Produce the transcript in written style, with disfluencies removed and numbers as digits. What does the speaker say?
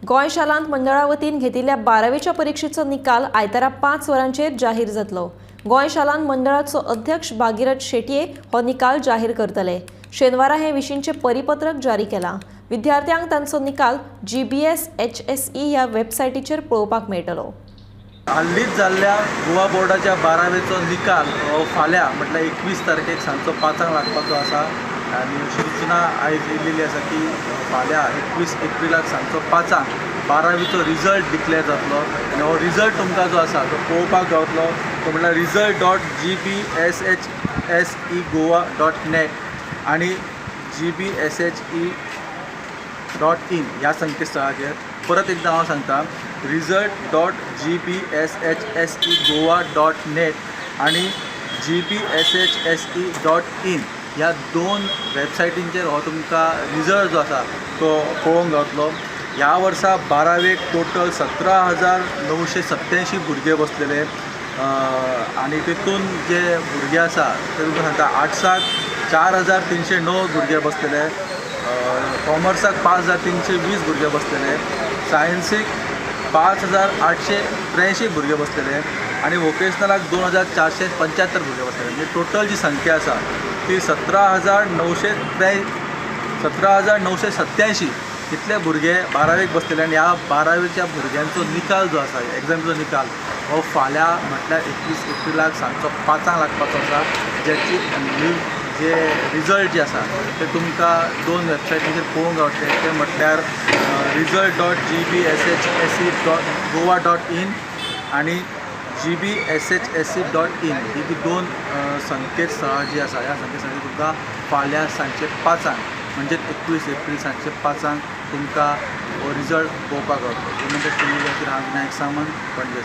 गोंय शालांत मंडळा वतीन घेतिल्ल्या 12वीच्या परीक्षेचो निकाल आयतारा 5 वरांचेर जाहीर जातलो। गोंय शालांत मंडळाचो अध्यक्ष भागीरथ शेटये हो निकाल जाहीर करतले। शेनवारा हे विशींचे परिपत्रक जारी केलां। विद्यार्थ्यांक तांचो निकाल GBS HSE ह्या वेबसायटीचेर पळोवपाक मेळटलो। हालींच जाल्ल्या गोवा बोर्डाच्या 12वेचो निकाल हो फाल्यां म्हटल्यार 21 तारखेक सांजचो 5 लागपाचो आसा आनी सूचना आयज येयलेली आसा की फाल्यां 21 एप्रिलाक सांजचो 5 12वीचो रिजल्ट डिक्लेअर जातलो आनी हो रिजल्ट तुमकां जो आसा तो पळोवपाक गावतलो तो म्हटल्यार result.gbshsegoa.net आनी gbshe.in ह्या संकेतस्थळाचेर। परत एकदां हांव सांगता result.gbshsegoa.net आनी gbshse.in ह्या दोन वेबसायटींचेर हो तुमकां रिजल्ट जो आसा तो पळोवंक गावतलो। ह्या वर्सा 12वेक टोटल 17,987 भुरगे बसलेले आनी तितून जे भुरगे आसा ते तुमकां सांगता आर्ट्साक 4,309 भुरगे बसलेले, कॉमर्साक 5,320 भुरगे बसलेले, सायन्सीक 5,883 भुरगे बसलेले आनी वोकेशनलाक 2,475 भुरगे बसलेले। म्हणजे टोटल जी संख्या आसा ती 17,987 इतले भुरगे 12वेक बसलेले आनी ह्या 12वेच्या भुरग्यांचो निकाल जो आसा एग्जामीचो निकाल हो फाल्यां म्हटल्यार 21 एप्रिलाक सांजचो 5 लागपाचो आसा। ज्याची जे रिजल्ट जे आसा ते तुमकां दोन वेबसायटीचेर पळोवंक गावतले, ते म्हटल्यार result.gbshse.goa.in आनी gbshse.in ही दोन संकेतस्थळां जी आसा ह्या संकेतस्थळाचेर तुमकां फाल्यां सांजचे 5 म्हणजे 21 एप्रील सांजचे 5 तुमकां हो रिजल्ट पळोवपाक गावतलो। हांव विनायक सामंत, पणजे।